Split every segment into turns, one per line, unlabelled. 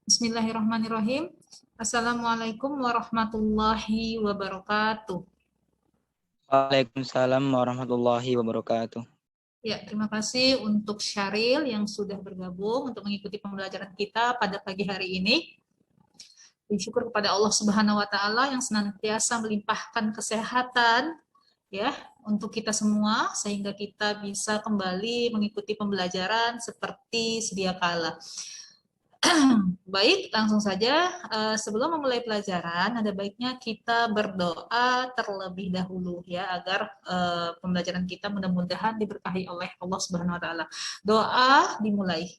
Bismillahirrahmanirrahim. Assalamualaikum warahmatullahi wabarakatuh.
Waalaikumsalam warahmatullahi wabarakatuh.
Ya, terima kasih untuk Syaril yang sudah bergabung untuk mengikuti pembelajaran kita pada pagi hari ini. Bersyukur kepada Allah Subhanahu wa taala yang senantiasa melimpahkan kesehatan ya untuk kita semua sehingga kita bisa kembali mengikuti pembelajaran seperti sedia kala. Baik, langsung saja. Sebelum memulai pelajaran, ada baiknya kita berdoa terlebih dahulu ya agar pembelajaran kita mudah-mudahan diberkahi oleh Allah Subhanahu Wa Taala. Doa dimulai.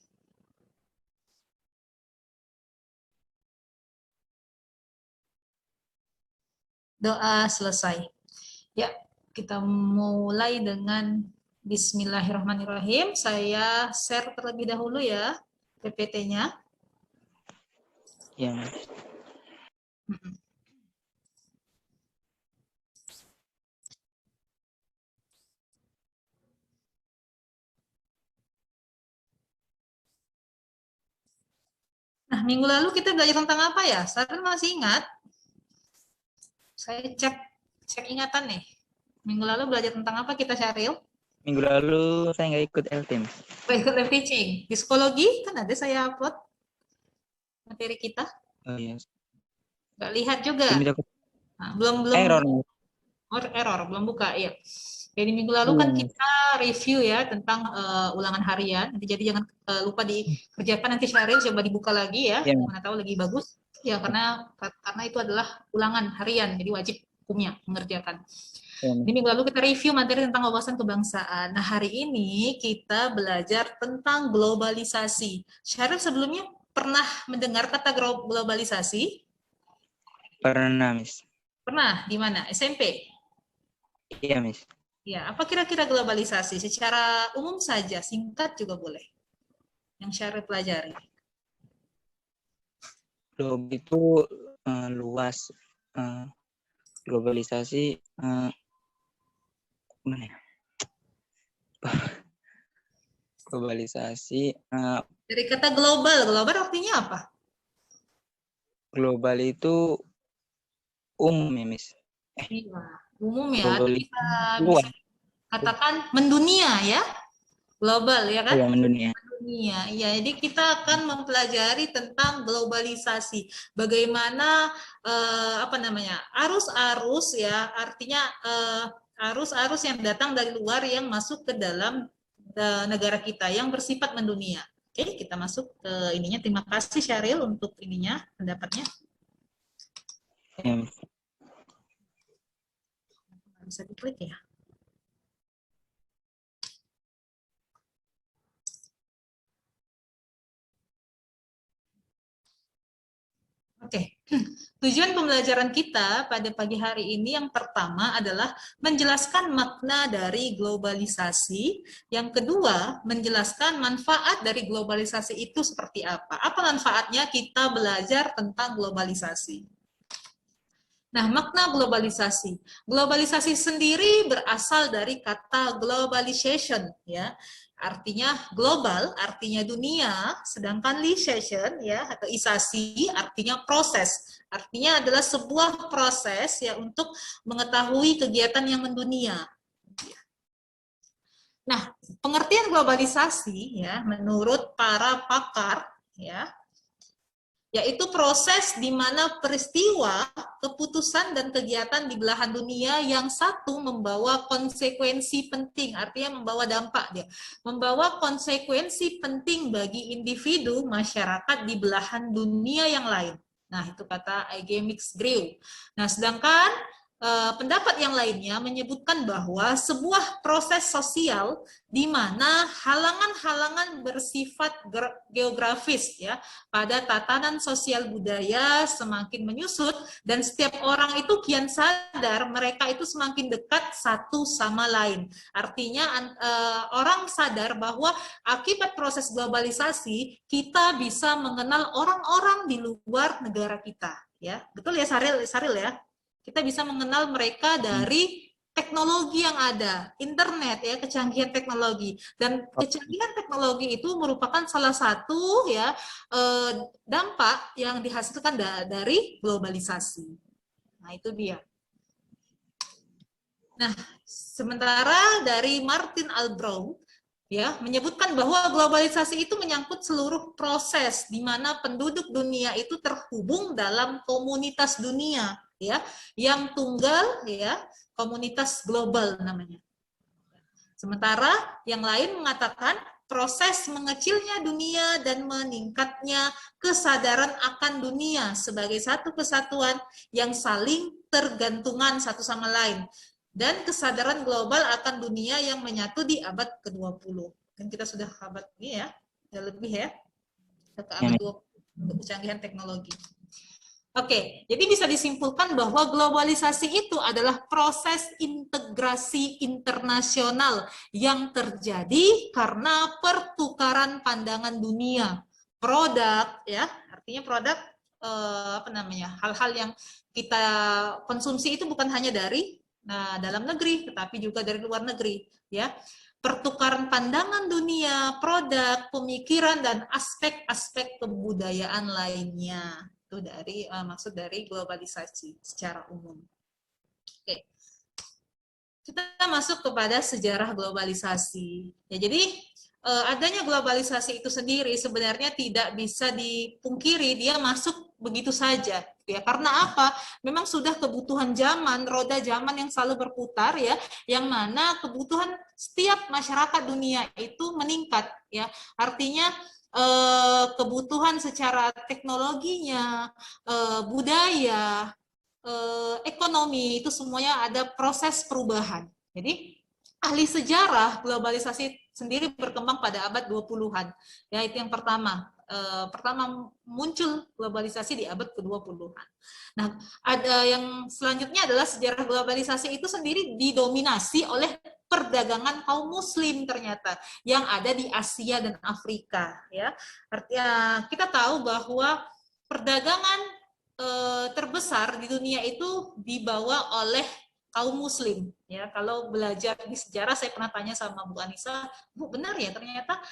Doa selesai. Ya, kita mulai dengan Bismillahirrahmanirrahim. Saya share terlebih dahulu ya PPT-nya.
Ya.
Nah, minggu lalu kita belajar tentang apa ya? Saya masih ingat. Saya cek ingatan nih. Minggu lalu belajar tentang apa kita, Syaril?
Minggu lalu saya nggak ikut LTIM.
Ikut live teaching. Di psikologi kan ada saya upload materi kita.
Oh iya.
Nggak lihat juga. Nah, belum error belum buka ya. Jadi minggu lalu kan kita review ya tentang ulangan harian. Jadi jangan lupa dikerjakan, nanti Syaril coba dibuka lagi ya. Mana tahu lagi bagus. Ya karena itu adalah ulangan harian, jadi wajib hukumnya mengerjakan. Ini minggu lalu kita review materi tentang wawasan kebangsaan. Nah, hari ini kita belajar tentang globalisasi. Syaril sebelumnya pernah mendengar kata globalisasi?
Pernah, Miss.
Pernah? Di mana? SMP?
Iya, Miss.
Ya, apa kira-kira globalisasi? Secara umum saja, singkat juga boleh. Yang Syaril pelajari.
Glob itu luas. Globalisasi mana ya? Globalisasi.
Dari kata global artinya apa?
Global itu umum ya, Miss.
Iya, umum ya. Bisa katakan mendunia ya. Global ya kan?
Iya, mendunia.
Ya, jadi kita akan mempelajari tentang globalisasi. Bagaimana arus-arus ya, artinya arus-arus yang datang dari luar yang masuk ke dalam negara kita yang bersifat mendunia. Oke, kita masuk ke ininya. Terima kasih Syaril untuk ininya pendapatnya.
Ya.
Bisa diklik ya. Oke, tujuan pembelajaran kita pada pagi hari ini yang pertama adalah menjelaskan makna dari globalisasi. Yang kedua, menjelaskan manfaat dari globalisasi itu seperti apa. Apa manfaatnya kita belajar tentang globalisasi? Nah, makna globalisasi. Globalisasi sendiri berasal dari kata globalization, ya. Artinya global, artinya dunia, sedangkan lisation ya atau isasi artinya proses. Artinya adalah sebuah proses ya untuk mengetahui kegiatan yang mendunia. Nah, pengertian globalisasi ya menurut para pakar ya yaitu proses di mana peristiwa, keputusan, dan kegiatan di belahan dunia yang satu membawa konsekuensi penting, artinya membawa dampak dia, membawa konsekuensi penting bagi individu, masyarakat di belahan dunia yang lain. Nah, itu kata I.G. Mixed-Grew. Nah, sedangkan pendapat yang lainnya menyebutkan bahwa sebuah proses sosial di mana halangan-halangan bersifat geografis ya pada tatanan sosial budaya semakin menyusut dan setiap orang itu kian sadar mereka itu semakin dekat satu sama lain. Artinya orang sadar bahwa akibat proses globalisasi kita bisa mengenal orang-orang di luar negara kita ya. Betul ya Saril ya? Kita bisa mengenal mereka dari teknologi yang ada, internet ya, kecanggihan teknologi, dan kecanggihan teknologi itu merupakan salah satu ya dampak yang dihasilkan dari globalisasi. Nah, itu dia. Nah, sementara dari Martin Albrou ya menyebutkan bahwa globalisasi itu menyangkut seluruh proses di mana penduduk dunia itu terhubung dalam komunitas dunia ya yang tunggal ya, komunitas global namanya. Sementara yang lain mengatakan proses mengecilnya dunia dan meningkatnya kesadaran akan dunia sebagai satu kesatuan yang saling tergantungan satu sama lain, dan kesadaran global akan dunia yang menyatu di abad ke-20. Kan kita sudah abad ini ya, lebih ya, ke abad 20 untuk kecanggihan teknologi. Oke, jadi bisa disimpulkan bahwa globalisasi itu adalah proses integrasi internasional yang terjadi karena pertukaran pandangan dunia. Produk, ya, artinya produk hal-hal yang kita konsumsi itu bukan hanya dari dalam negeri, tetapi juga dari luar negeri, ya. Pertukaran pandangan dunia, produk, pemikiran, dan aspek-aspek kebudayaan lainnya. Itu dari maksud dari globalisasi secara umum. Oke. Kita masuk kepada sejarah globalisasi. Ya, jadi adanya globalisasi itu sendiri sebenarnya tidak bisa dipungkiri, dia masuk begitu saja ya. Karena apa? Memang sudah kebutuhan zaman, roda zaman yang selalu berputar ya, yang mana kebutuhan setiap masyarakat dunia itu meningkat ya. Artinya kebutuhan secara teknologinya, budaya, ekonomi, itu semuanya ada proses perubahan. Jadi ahli sejarah globalisasi sendiri berkembang pada abad 20-an. Ya, itu yang pertama. Pertama muncul globalisasi di abad ke-20-an. Nah, ada yang selanjutnya adalah sejarah globalisasi itu sendiri didominasi oleh perdagangan kaum muslim ternyata yang ada di Asia dan Afrika ya. Artinya kita tahu bahwa perdagangan terbesar di dunia itu dibawa oleh kaum muslim ya. Kalau belajar di sejarah, saya pernah tanya sama Bu Anissa, Bu, benar ya ternyata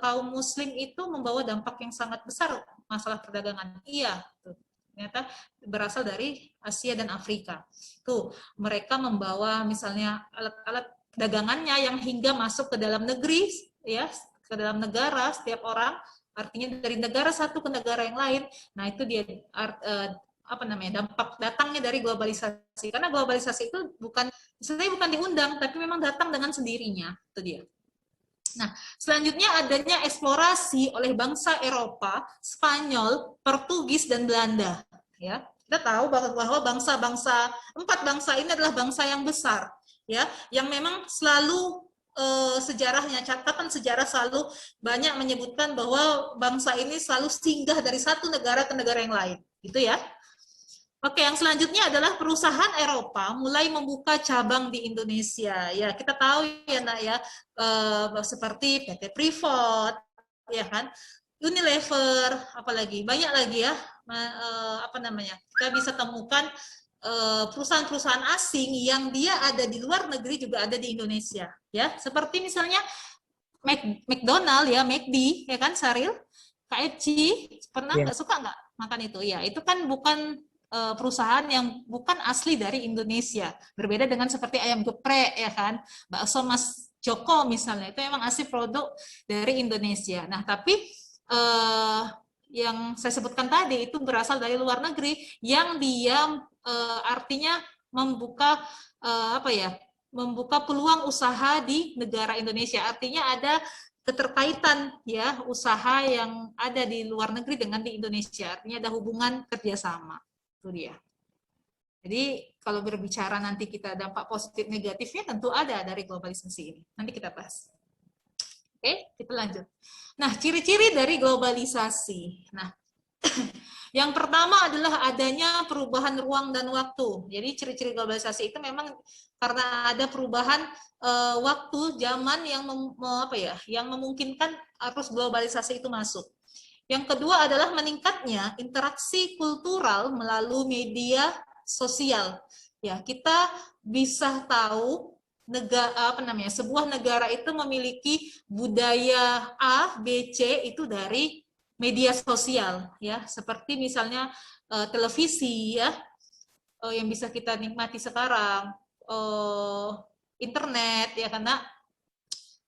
kaum muslim itu membawa dampak yang sangat besar masalah perdagangan? Iya, ternyata berasal dari Asia dan Afrika. Tuh, mereka membawa misalnya alat-alat dagangannya yang hingga masuk ke dalam negeri ya, ke dalam negara setiap orang, artinya dari negara satu ke negara yang lain. Nah, itu dia dampak datangnya dari globalisasi. Karena globalisasi itu sebenarnya bukan diundang, tapi memang datang dengan sendirinya. Itu dia. Nah, selanjutnya adanya eksplorasi oleh bangsa Eropa, Spanyol, Portugis, dan Belanda. Ya, kita tahu bahwa empat bangsa ini adalah bangsa yang besar, ya, yang memang selalu sejarahnya, catatan sejarah selalu banyak menyebutkan bahwa bangsa ini selalu singgah dari satu negara ke negara yang lain, gitu ya. Oke, yang selanjutnya adalah perusahaan Eropa mulai membuka cabang di Indonesia. Ya, kita tahu ya, Nak ya, seperti PT Freeport, ya kan, Unilever, apalagi banyak lagi ya, kita bisa temukan perusahaan-perusahaan asing yang dia ada di luar negeri juga ada di Indonesia, ya, seperti misalnya McDonald ya, McD, ya kan, Saril, KFC, pernah nggak suka nggak makan itu? Ya, itu kan bukan perusahaan yang bukan asli dari Indonesia, berbeda dengan seperti ayam geprek ya kan, bakso Mas Joko misalnya, itu memang asli produk dari Indonesia. Nah, tapi yang saya sebutkan tadi itu berasal dari luar negeri yang dia artinya membuka membuka peluang usaha di negara Indonesia. Artinya ada keterkaitan ya usaha yang ada di luar negeri dengan di Indonesia. Artinya ada hubungan kerjasama. Itu dia. Jadi kalau berbicara nanti kita dampak positif negatifnya tentu ada dari globalisasi ini. Nanti kita bahas. Oke, kita lanjut. Nah, ciri-ciri dari globalisasi. Nah, yang pertama adalah adanya perubahan ruang dan waktu. Jadi ciri-ciri globalisasi itu memang karena ada perubahan waktu, zaman yang memungkinkan arus globalisasi itu masuk. Yang kedua adalah meningkatnya interaksi kultural melalui media sosial. ya kita bisa tahu sebuah negara itu memiliki budaya A, B, C itu dari media sosial, ya, seperti misalnya televisi, ya, yang bisa kita nikmati sekarang, internet, ya, karena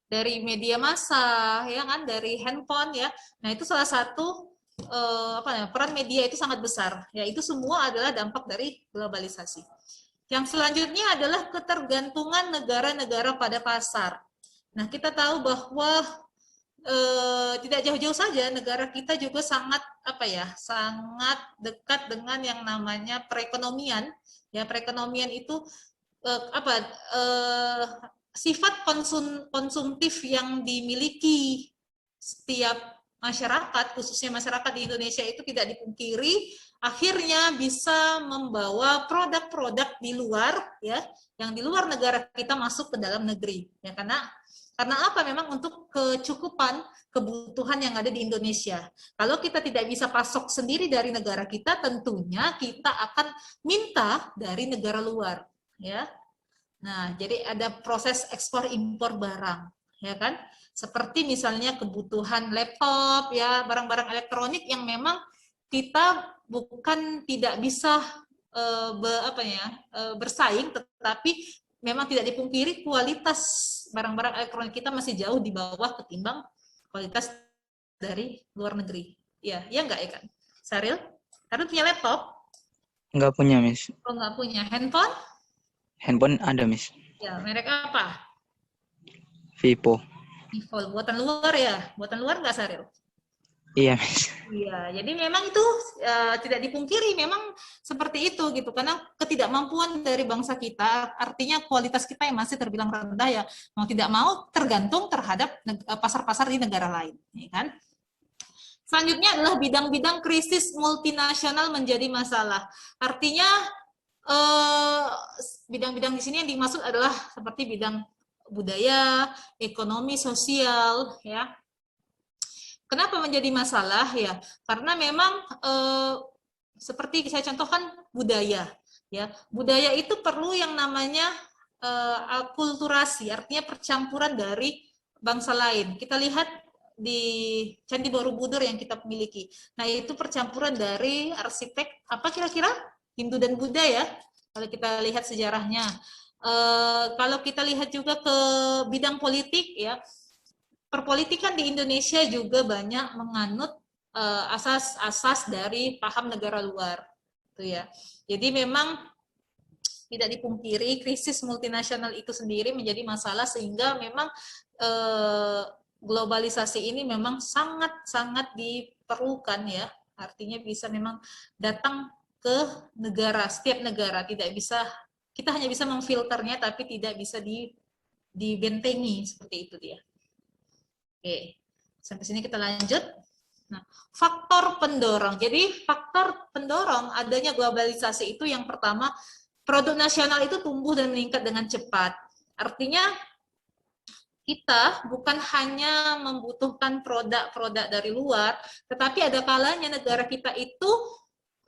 dari media massa, ya kan, dari handphone, ya. Nah, itu salah satu peran media itu sangat besar, ya. Itu semua adalah dampak dari globalisasi. Yang selanjutnya adalah ketergantungan negara-negara pada pasar. Nah, kita tahu bahwa tidak jauh-jauh saja negara kita juga sangat sangat dekat dengan yang namanya perekonomian. Ya, perekonomian itu sifat konsumtif yang dimiliki setiap masyarakat, khususnya masyarakat di Indonesia itu tidak dipungkiri, akhirnya bisa membawa produk-produk di luar, ya, yang di luar negara kita masuk ke dalam negeri, ya, karena apa? Memang untuk kecukupan kebutuhan yang ada di Indonesia. Kalau kita tidak bisa pasok sendiri dari negara kita, tentunya kita akan minta dari negara luar, ya. Nah, jadi ada proses ekspor impor barang, ya kan? Seperti misalnya kebutuhan laptop, ya, barang-barang elektronik yang memang kita bukan tidak bisa bersaing, tetapi memang tidak dipungkiri kualitas barang-barang elektronik kita masih jauh di bawah ketimbang kualitas dari luar negeri. Ya, ya enggak ya kan? Saril? Saril punya laptop?
Nggak punya, Miss.
Oh, nggak punya. Handphone?
Handphone ada, Miss.
Ya, merek apa?
Vivo.
Vivo, buatan luar ya? Buatan luar nggak, Saril?
Iya, Miss.
Iya, jadi memang itu tidak dipungkiri, memang seperti itu gitu, karena ketidakmampuan dari bangsa kita, artinya kualitas kita yang masih terbilang rendah, ya, mau tidak mau tergantung terhadap pasar-pasar di negara lain, ya kan? Selanjutnya adalah bidang-bidang krisis multinasional menjadi masalah. Artinya bidang-bidang di sini yang dimaksud adalah seperti bidang budaya, ekonomi, sosial, ya. Kenapa menjadi masalah, ya? Karena memang seperti saya contohkan budaya, ya. Budaya itu perlu yang namanya akulturasi, artinya percampuran dari bangsa lain. Kita lihat di Candi Borobudur yang kita miliki. Nah, itu percampuran dari arsitek apa kira-kira? Hindu dan Buddha, ya. Kalau kita lihat sejarahnya. Kalau kita lihat juga ke bidang politik, ya, perpolitikan di Indonesia juga banyak menganut asas-asas dari paham negara luar, itu ya. Jadi memang tidak dipungkiri krisis multinasional itu sendiri menjadi masalah, sehingga memang globalisasi ini memang sangat-sangat diperlukan, ya. Artinya bisa memang datang ke negara, setiap negara, tidak bisa, kita hanya bisa memfilternya tapi tidak bisa dibentengi, seperti itu dia. Oke, sampai sini kita lanjut. Nah, faktor pendorong. Jadi faktor pendorong adanya globalisasi itu yang pertama, produk nasional itu tumbuh dan meningkat dengan cepat. Artinya kita bukan hanya membutuhkan produk-produk dari luar, tetapi ada kalanya negara kita itu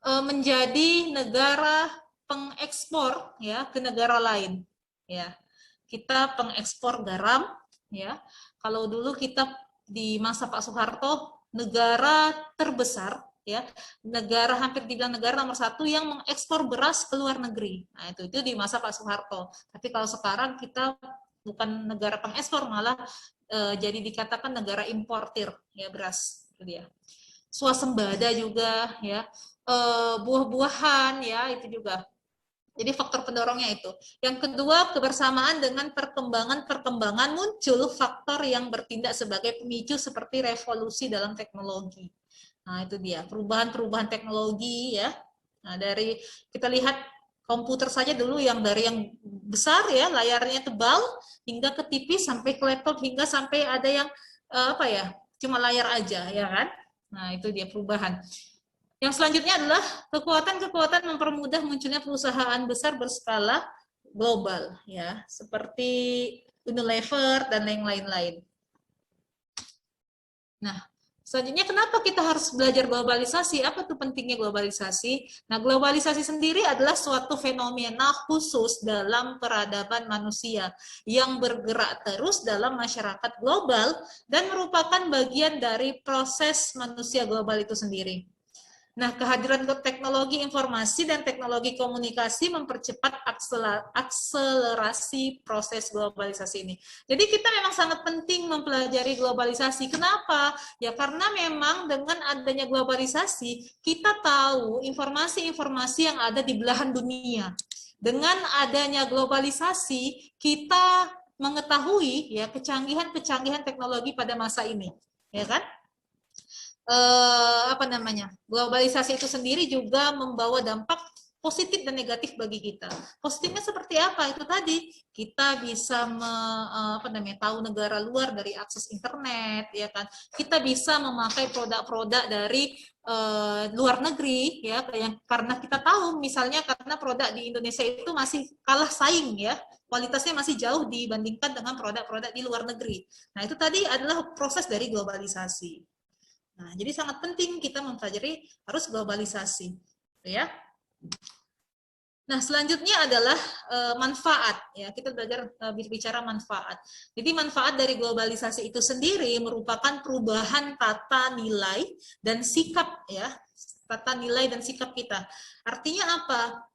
menjadi negara pengekspor, ya, ke negara lain, ya. Kita pengekspor garam, ya. Kalau dulu kita di masa Pak Soeharto, negara terbesar, ya, negara hampir dibilang negara nomor 1 yang mengekspor beras ke luar negeri. Nah, itu di masa Pak Soeharto. Tapi kalau sekarang kita bukan negara pengekspor, malah jadi dikatakan negara importir, ya, beras, itu dia. Swasembada juga, ya, buah-buahan, ya, itu juga. Jadi faktor pendorongnya itu. Yang kedua, kebersamaan dengan perkembangan muncul faktor yang bertindak sebagai pemicu seperti revolusi dalam teknologi. Nah, itu dia, perubahan-perubahan teknologi, ya. Nah, dari kita lihat komputer saja dulu yang dari yang besar, ya, layarnya tebal, hingga ke tipis, sampai ke laptop, hingga sampai ada yang cuma layar aja, ya kan. Nah, itu dia perubahan. Yang selanjutnya adalah kekuatan-kekuatan mempermudah munculnya perusahaan besar berskala global, ya, seperti Unilever dan yang lain-lain. Nah, Selanjutnya, kenapa kita harus belajar globalisasi? Apa tuh pentingnya globalisasi? Nah, globalisasi sendiri adalah suatu fenomena khusus dalam peradaban manusia yang bergerak terus dalam masyarakat global dan merupakan bagian dari proses manusia global itu sendiri. Nah, kehadiran teknologi informasi dan teknologi komunikasi mempercepat akselerasi proses globalisasi ini. Jadi kita memang sangat penting mempelajari globalisasi. Kenapa? Ya karena memang dengan adanya globalisasi, kita tahu informasi-informasi yang ada di belahan dunia. Dengan adanya globalisasi, kita mengetahui ya kecanggihan-kecanggihan teknologi pada masa ini, ya kan? Globalisasi itu sendiri juga membawa dampak positif dan negatif bagi kita. Positifnya seperti apa? Itu tadi kita bisa tahu negara luar dari akses internet, ya kan? Kita bisa memakai produk-produk dari luar negeri, ya, karena kita tahu misalnya karena produk di Indonesia itu masih kalah saing, ya, kualitasnya masih jauh dibandingkan dengan produk-produk di luar negeri. Nah, itu tadi adalah proses dari globalisasi. Nah, jadi sangat penting kita mempelajari harus globalisasi, ya. Nah, selanjutnya adalah manfaat, ya. Kita belajar bicara manfaat. Jadi manfaat dari globalisasi itu sendiri merupakan perubahan tata nilai dan sikap, ya, tata nilai dan sikap kita. Artinya apa?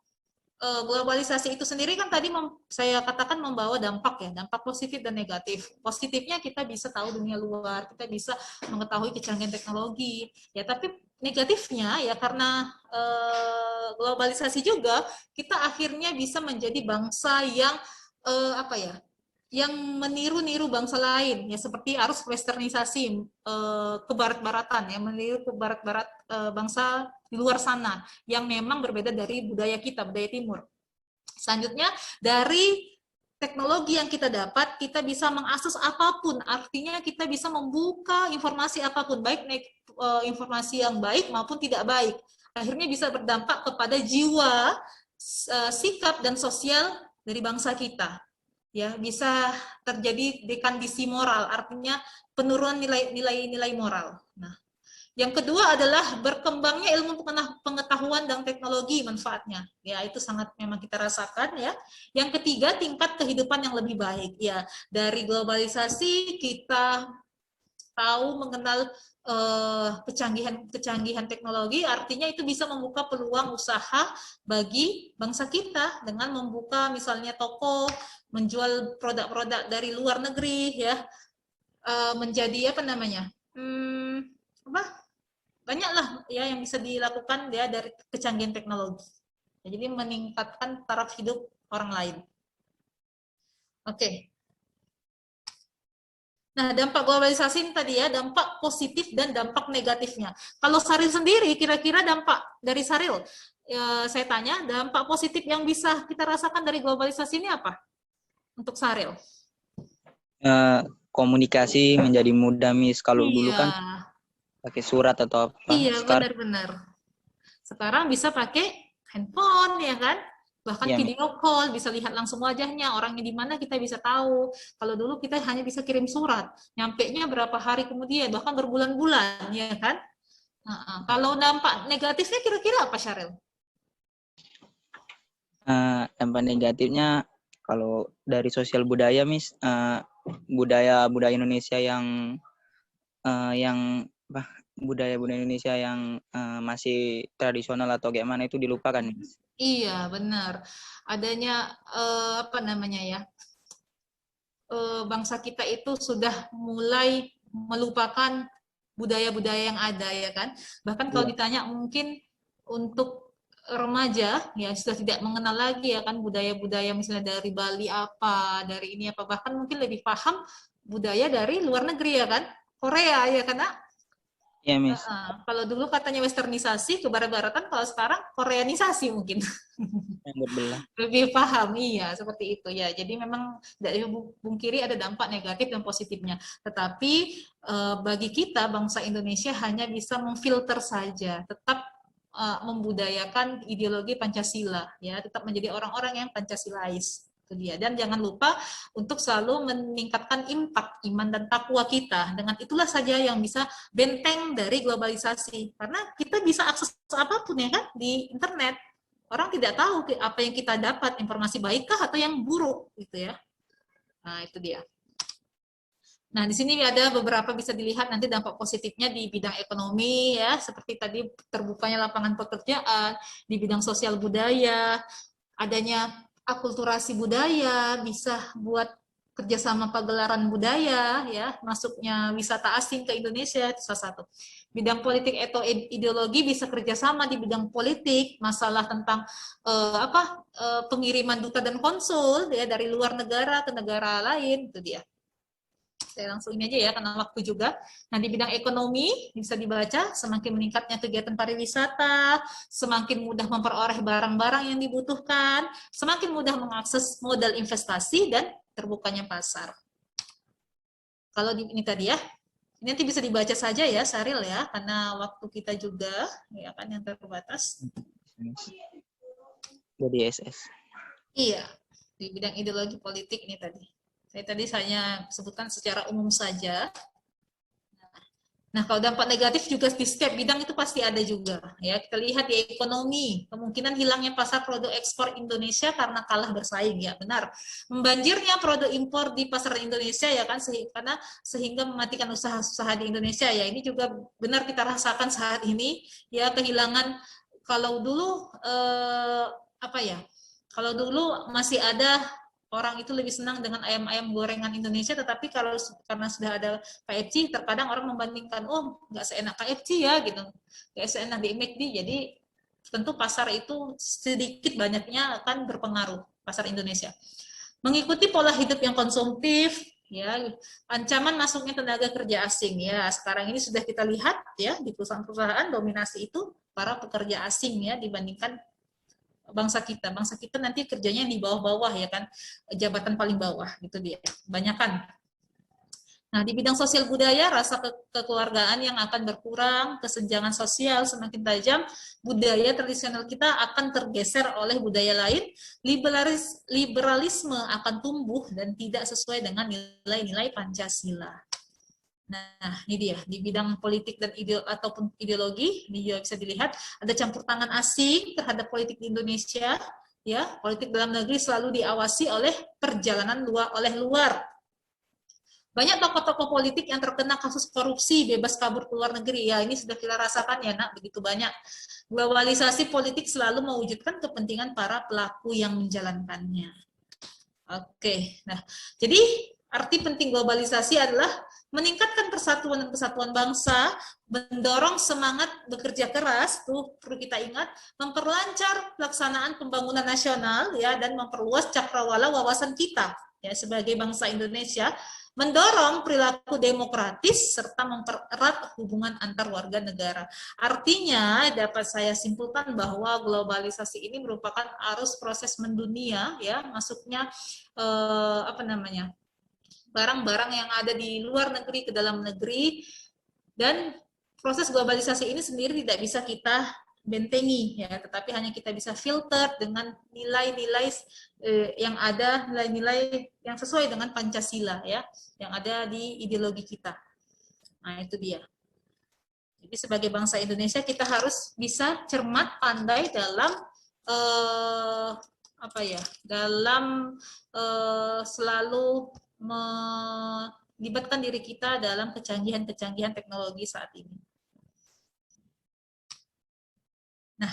Globalisasi itu sendiri kan tadi saya katakan membawa dampak, ya, dampak positif dan negatif. Positifnya kita bisa tahu dunia luar, kita bisa mengetahui kecanggihan teknologi, ya, tapi negatifnya ya karena globalisasi juga kita akhirnya bisa menjadi bangsa yang yang meniru-niru bangsa lain, ya, seperti arus westernisasi ke barat-baratan, ya, meniru ke barat-barat bangsa di luar sana yang memang berbeda dari budaya kita, budaya timur. Selanjutnya, dari teknologi yang kita dapat, kita bisa mengakses apapun, artinya kita bisa membuka informasi apapun, baik informasi yang baik maupun tidak baik. Akhirnya bisa berdampak kepada jiwa, sikap, dan sosial dari bangsa kita. Ya, bisa terjadi dekandisi moral, artinya penurunan nilai-nilai moral. Nah, yang kedua adalah berkembangnya ilmu pengetahuan dan teknologi manfaatnya. Ya, itu sangat memang kita rasakan, ya. Yang ketiga, tingkat kehidupan yang lebih baik. Ya, dari globalisasi kita tahu mengenal kecanggihan teknologi, artinya itu bisa membuka peluang usaha bagi bangsa kita dengan membuka misalnya toko, menjual produk-produk dari luar negeri, ya, menjadi banyaklah, ya, yang bisa dilakukan, ya, dari kecanggihan teknologi. Ya, jadi meningkatkan taraf hidup orang lain. Oke. Nah, dampak globalisasi ini tadi, ya, dampak positif dan dampak negatifnya. Kalau Saril sendiri, kira-kira dampak dari Saril, ya, saya tanya, dampak positif yang bisa kita rasakan dari globalisasi ini apa? Untuk Saril.
Komunikasi menjadi mudah, Miss. Kalau dulu
Iya.
kan pakai surat atau apa.
Iya, benar-benar. Sekarang bisa pakai handphone, ya kan? Bahkan
Iya, Miss.
video call, bisa lihat langsung wajahnya, orangnya di mana kita bisa tahu. Kalau dulu kita hanya bisa kirim surat, nyampe-nya berapa hari kemudian, bahkan berbulan-bulan, ya kan? Kalau dampak negatifnya kira-kira apa, Syaril?
Dampak negatifnya kalau dari sosial budaya, Miss, budaya Indonesia yang budaya Indonesia yang masih tradisional atau gimana itu dilupakan, Miss.
Iya, benar. Adanya bangsa kita itu sudah mulai melupakan budaya-budaya yang ada, ya kan? Bahkan kalau ditanya mungkin untuk remaja ya sudah tidak mengenal lagi, ya kan, budaya-budaya misalnya dari Bali apa, dari ini apa, bahkan mungkin lebih paham budaya dari luar negeri, ya kan? Korea, ya kan?
Iya, Miss.
Kalau dulu katanya westernisasi ke barat-baratan, kalau sekarang koreanisasi mungkin. Lebih paham, iya, seperti itu, ya. Jadi memang dari dipungkiri ada dampak negatif dan positifnya. Tetapi bagi kita bangsa Indonesia hanya bisa memfilter saja, tetap membudayakan ideologi Pancasila, ya, tetap menjadi orang-orang yang Pancasilais. Itu dia. Dan jangan lupa untuk selalu meningkatkan impact iman dan takwa kita. Dengan itulah saja yang bisa benteng dari globalisasi. Karena kita bisa akses apapun ya kan di internet. Orang tidak tahu apa yang kita dapat, informasi baikkah atau yang buruk gitu ya. Nah, itu dia. Nah, di sini ada beberapa bisa dilihat nanti dampak positifnya di bidang ekonomi ya, seperti tadi terbukanya lapangan pekerjaan, di bidang sosial budaya, adanya akulturasi budaya, bisa buat kerjasama pagelaran budaya, ya, masuknya wisata asing ke Indonesia, itu salah satu. Bidang politik atau ideologi bisa kerjasama di bidang politik, masalah tentang pengiriman duta dan konsul ya dari luar negara ke negara lain, itu dia. Saya langsung ini aja ya, karena waktu juga. Nah, di bidang ekonomi bisa dibaca, semakin meningkatnya kegiatan pariwisata, semakin mudah memperoleh barang-barang yang dibutuhkan, semakin mudah mengakses modal investasi, dan terbukanya pasar. Kalau ini tadi ya, ini nanti bisa dibaca saja ya, Saril ya, karena waktu kita juga ya kan yang terbatas.
Jadi SS.
Iya, di bidang ideologi politik ini tadi. Saya tadi hanya sebutkan secara umum saja. Nah, kalau dampak negatif juga di setiap bidang itu pasti ada juga. Ya, kita lihat di ekonomi, kemungkinan hilangnya pasar produk ekspor Indonesia karena kalah bersaing. Ya, benar. Membanjirnya produk impor di pasar Indonesia ya kan, karena sehingga mematikan usaha-usaha di Indonesia. Ya, ini juga benar kita rasakan saat ini. Ya, kehilangan kalau dulu kalau dulu masih ada orang itu lebih senang dengan ayam-ayam gorengan Indonesia, tetapi karena sudah ada KFC, terkadang orang membandingkan, oh nggak seenak KFC ya gitu, nggak seenak di McD. Jadi tentu pasar itu sedikit banyaknya akan berpengaruh, pasar Indonesia. Mengikuti pola hidup yang konsumtif, ya, ancaman masuknya tenaga kerja asing ya. Sekarang ini sudah kita lihat ya di perusahaan-perusahaan dominasi itu para pekerja asing ya dibandingkan bangsa kita nanti kerjanya di bawah-bawah ya kan, jabatan paling bawah gitu dia, banyakan. Nah, di bidang sosial budaya, rasa kekeluargaan yang akan berkurang, kesenjangan sosial semakin tajam, budaya tradisional kita akan tergeser oleh budaya lain, liberalisme akan tumbuh dan tidak sesuai dengan nilai-nilai Pancasila. Nah, ini dia di bidang politik dan ataupun ideologi, ini juga bisa dilihat ada campur tangan asing terhadap politik di Indonesia. Ya, politik dalam negeri selalu diawasi oleh perjalanan luar. Banyak tokoh-tokoh politik yang terkena kasus korupsi, bebas kabur ke luar negeri. Ya, ini sudah kita rasakan ya, Nak, begitu banyak. Globalisasi politik selalu mewujudkan kepentingan para pelaku yang menjalankannya. Oke, nah, jadi arti penting globalisasi adalah meningkatkan persatuan dan kesatuan bangsa, mendorong semangat bekerja keras, tuh perlu kita ingat, memperlancar pelaksanaan pembangunan nasional ya, dan memperluas cakrawala wawasan kita ya sebagai bangsa Indonesia, mendorong perilaku demokratis serta mempererat hubungan antar warga negara. Artinya dapat saya simpulkan bahwa globalisasi ini merupakan arus proses mendunia ya, masuknya barang-barang yang ada di luar negeri ke dalam negeri, dan proses globalisasi ini sendiri tidak bisa kita bentengi ya, tetapi hanya kita bisa filter dengan nilai-nilai yang ada, nilai-nilai yang sesuai dengan Pancasila ya, yang ada di ideologi kita. Nah, itu dia. Jadi sebagai bangsa Indonesia kita harus bisa cermat, pandai dalam selalu melibatkan diri kita dalam kecanggihan-kecanggihan teknologi saat ini. Nah,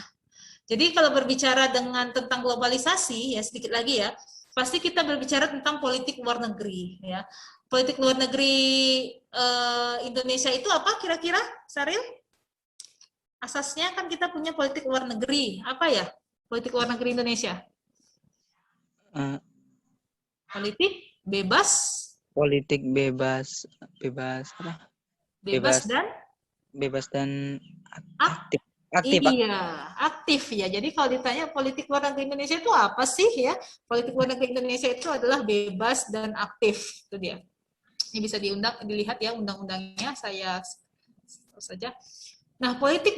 jadi kalau berbicara tentang globalisasi, ya sedikit lagi ya, pasti kita berbicara tentang politik luar negeri. Ya. Politik luar negeri Indonesia itu apa kira-kira, Saril? Asasnya kan kita punya politik luar negeri. Apa ya politik luar negeri Indonesia? Politik bebas.
Politik bebas apa?
Bebas dan aktif. Aktif ya. Jadi kalau ditanya politik luar negeri Indonesia itu apa sih ya? Politik luar negeri Indonesia itu adalah bebas dan aktif. Itu dia. Ini bisa dilihat ya undang-undangnya, saya saja. Nah, politik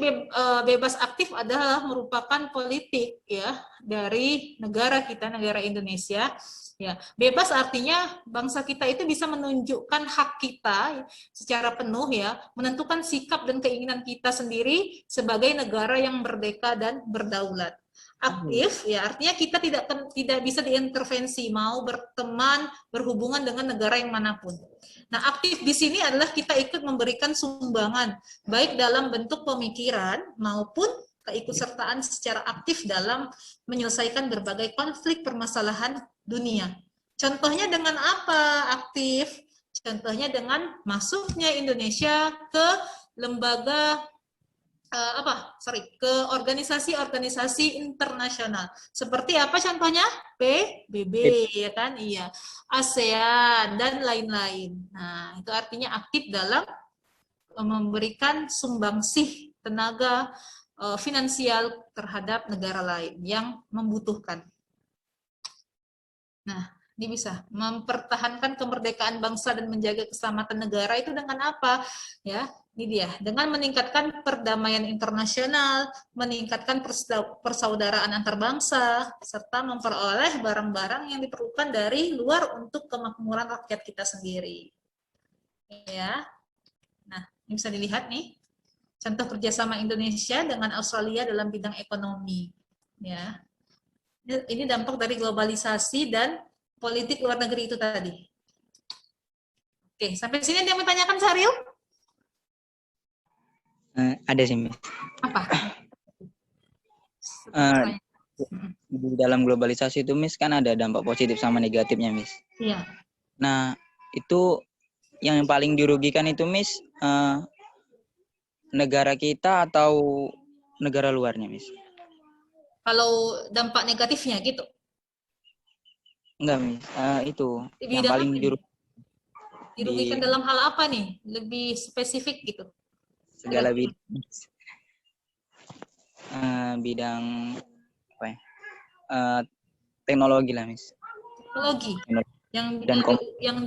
bebas aktif adalah merupakan politik ya dari negara kita, negara Indonesia, Ya, bebas artinya bangsa kita itu bisa menunjukkan hak kita secara penuh ya, menentukan sikap dan keinginan kita sendiri sebagai negara yang merdeka dan berdaulat. Aktif ya artinya kita tidak bisa diintervensi mau berteman, berhubungan dengan negara yang manapun. Nah, aktif di sini adalah kita ikut memberikan sumbangan baik dalam bentuk pemikiran maupun keikutsertaan secara aktif dalam menyelesaikan berbagai konflik permasalahan dunia. Contohnya dengan apa aktif? Contohnya dengan masuknya Indonesia ke lembaga ke organisasi-organisasi internasional. Seperti apa contohnya? PBB ya kan? Iya. ASEAN dan lain-lain. Nah, itu artinya aktif dalam memberikan sumbangsih tenaga finansial terhadap negara lain yang membutuhkan. Nah, ini bisa mempertahankan kemerdekaan bangsa dan menjaga keselamatan negara itu dengan apa? Ya, ini dia, dengan meningkatkan perdamaian internasional, meningkatkan persaudaraan antar bangsa, serta memperoleh barang-barang yang diperlukan dari luar untuk kemakmuran rakyat kita sendiri. Ya, nah ini bisa dilihat nih, contoh kerjasama Indonesia dengan Australia dalam bidang ekonomi. Ya, ini dampak dari globalisasi dan politik luar negeri itu tadi. Oke, sampai sini ada yang bertanyakan, Saril?
Ada sih, Miss.
Apa?
Di dalam globalisasi itu, Miss, kan ada dampak positif sama negatifnya, Miss.
Iya.
Nah, itu yang paling dirugikan itu, Miss, negara kita atau negara luarnya, Miss?
Kalau dampak negatifnya gitu?
Enggak, Miss. Itu
Di
yang paling
dirugikan dalam hal apa nih? Lebih spesifik gitu.
Segala bidang apa ya? Teknologi lah, Miss.
Teknologi. Yang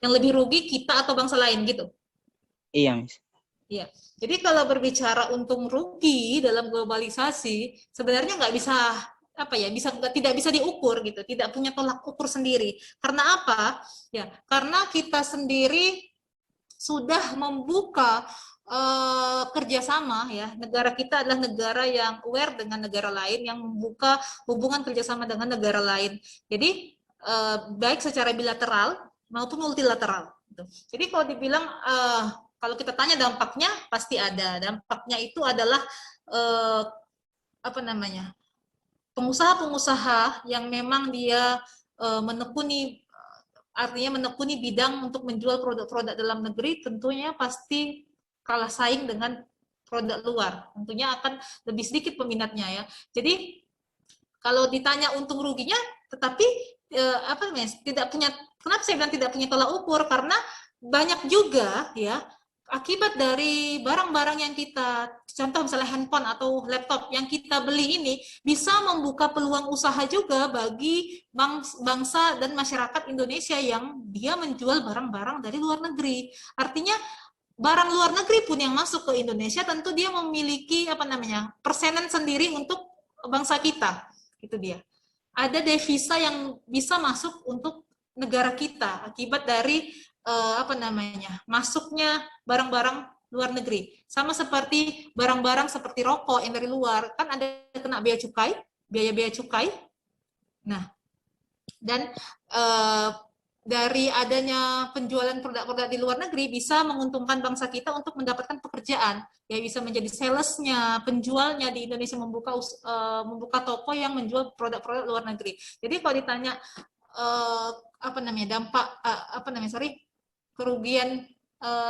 lebih rugi kita atau bangsa lain gitu.
Iya, Miss.
Iya. Jadi kalau berbicara untung rugi dalam globalisasi, sebenarnya nggak bisa tidak bisa diukur gitu, tidak punya tolak ukur sendiri. Karena apa? Ya, karena kita sendiri sudah membuka kerjasama ya. Negara kita adalah negara yang aware dengan negara lain, yang membuka hubungan kerjasama dengan negara lain. Jadi baik secara bilateral maupun multilateral. Gitu. Jadi kalau dibilang kalau kita tanya dampaknya pasti ada. Dampaknya itu adalah pengusaha-pengusaha yang memang dia menekuni bidang untuk menjual produk-produk dalam negeri, tentunya pasti kalah saing dengan produk luar. Tentunya akan lebih sedikit peminatnya ya. Jadi kalau ditanya untung ruginya, tetapi tidak punya. Kenapa saya bilang tidak punya tolak ukur? Karena banyak juga ya akibat dari barang-barang yang kita, contoh misalnya handphone atau laptop yang kita beli ini bisa membuka peluang usaha juga bagi bangsa dan masyarakat Indonesia yang dia menjual barang-barang dari luar negeri. Artinya barang luar negeri pun yang masuk ke Indonesia tentu dia memiliki persenan sendiri untuk bangsa kita. Itu dia. Ada devisa yang bisa masuk untuk negara kita akibat dari masuknya barang-barang luar negeri. Sama seperti barang-barang seperti rokok yang dari luar, kan ada kena biaya cukai. Nah, dan dari adanya penjualan produk-produk di luar negeri bisa menguntungkan bangsa kita untuk mendapatkan pekerjaan. Ya bisa menjadi salesnya, penjualnya di Indonesia membuka toko yang menjual produk-produk luar negeri. Jadi kalau ditanya kerugian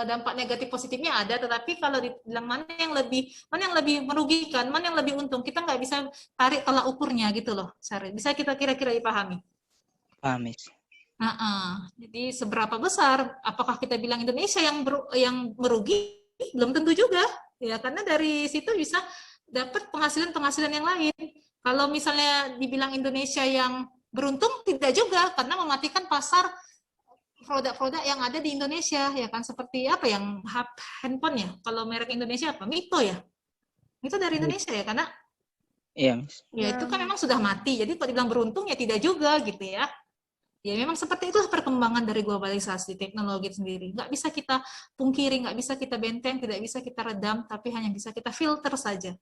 dampak negatif positifnya ada, tetapi kalau dibilang mana yang lebih merugikan, mana yang lebih untung, kita nggak bisa tarik tolak ukurnya gitu loh, Sari. Bisa kita kira-kira dipahami?
Paham.
Jadi seberapa besar? Apakah kita bilang Indonesia yang merugi? Belum tentu juga, ya karena dari situ bisa dapat penghasilan yang lain. Kalau misalnya dibilang Indonesia yang beruntung, tidak juga, karena mematikan pasar produk-produk yang ada di Indonesia, ya kan, seperti apa yang handphone ya, kalau merek Indonesia apa? Mito ya, itu dari Indonesia ya, karena
Iya, Miss.
Ya itu kan memang sudah mati. Jadi kalau dibilang beruntung ya tidak juga gitu ya. Ya memang seperti itu perkembangan dari globalisasi teknologi sendiri. Nggak bisa kita pungkiri, nggak bisa kita benteng, tidak bisa kita redam, tapi hanya bisa kita filter saja.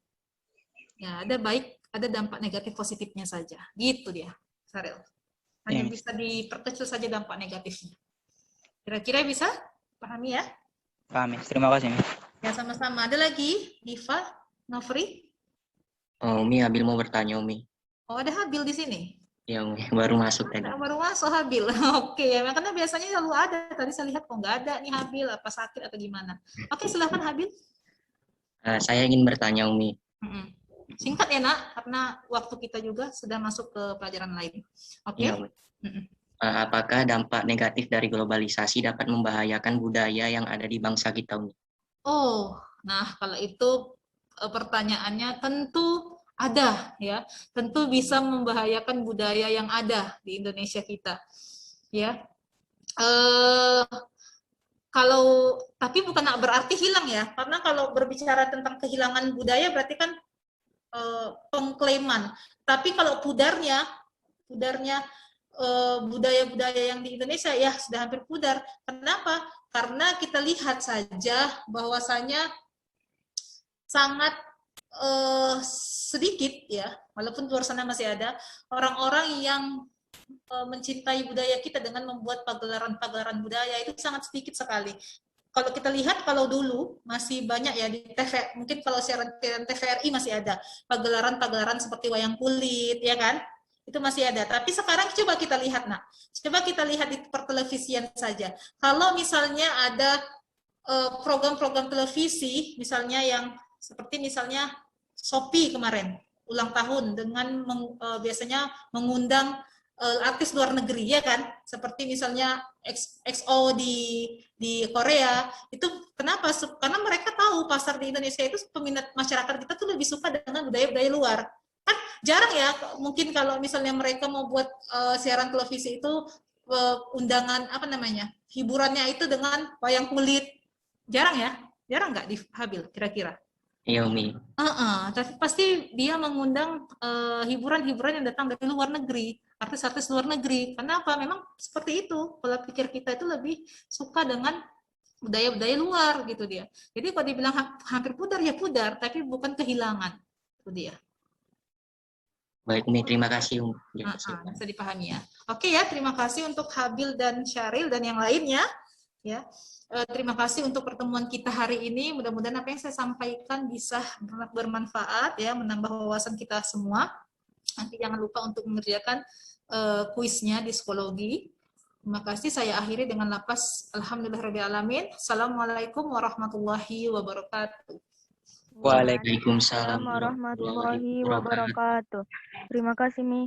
Ya ada baik, ada dampak negatif positifnya saja. Gitu dia, Sarel. Hanya
Iya, Miss.
bisa diperkecil saja dampak negatifnya. Kira-kira bisa pahami ya?
Paham, Miss. Terima kasih, Miss.
Ya sama-sama. Ada lagi, Diva, Nofri?
Umi Habil mau bertanya Umi.
Oh ada Habil di sini.
Ya Umi baru masuk tadi.
Baru masuk Habil. Oke, ya karena biasanya selalu ada. Tadi saya lihat kok nggak ada nih Habil, apa sakit atau gimana. Oke, silakan Habil.
Saya ingin bertanya Umi.
Singkat ya nak, karena waktu kita juga sudah masuk ke pelajaran lain. Oke.
Ya, Umi. Apakah dampak negatif dari globalisasi dapat membahayakan budaya yang ada di bangsa kita Umi?
Oh, nah kalau itu pertanyaannya tentu ada ya, tentu bisa membahayakan budaya yang ada di Indonesia kita, ya. Kalau tapi bukan berarti hilang ya, karena kalau berbicara tentang kehilangan budaya berarti kan pengklaiman. Tapi kalau pudarnya budaya-budaya yang di Indonesia ya sudah hampir pudar. Kenapa? Karena kita lihat saja bahwasanya sangat sedikit ya, walaupun di luar sana masih ada orang-orang yang mencintai budaya kita dengan membuat pagelaran-pagelaran budaya, itu sangat sedikit sekali. Kalau kita lihat, kalau dulu masih banyak ya di TV, mungkin kalau siaran TVRI masih ada pagelaran-pagelaran seperti wayang kulit, ya kan? Itu masih ada. Tapi sekarang coba kita lihat, nak. Coba kita lihat di pertelevisian saja. Kalau misalnya ada program-program televisi, misalnya yang seperti misalnya Shopee kemarin ulang tahun dengan biasanya mengundang artis luar negeri ya kan, seperti misalnya XO di Korea. Itu kenapa? Karena mereka tahu pasar di Indonesia itu peminat masyarakat kita tuh lebih suka dengan budaya-budaya luar. Kan jarang ya mungkin kalau misalnya mereka mau buat siaran televisi itu undangan apa namanya? Hiburannya itu dengan wayang kulit. Jarang ya? Jarang nggak di Habil kira-kira?
Iya Umi.
Tapi pasti dia mengundang hiburan-hiburan yang datang dari luar negeri, artis-artis luar negeri. Karena apa? Memang seperti itu. Pola pikir kita itu lebih suka dengan budaya-budaya luar gitu dia. Jadi kalau dibilang hampir pudar ya pudar, tapi bukan kehilangan. Itu dia.
Baik Umi, terima kasih Umi.
Bisa dipahami ya. Oke ya, terima kasih untuk Habil dan Syaril dan yang lainnya. Ya. Terima kasih untuk pertemuan kita hari ini. Mudah-mudahan apa yang saya sampaikan bisa bermanfaat ya, menambah wawasan kita semua. Nanti jangan lupa untuk mengerjakan kuisnya di psikologi. Terima kasih. Saya akhiri dengan lapas alhamdulillahirabbil alamin. Assalamualaikum warahmatullahi wabarakatuh.
Waalaikumsalam
warahmatullahi wabarakatuh. Terima kasih Mi.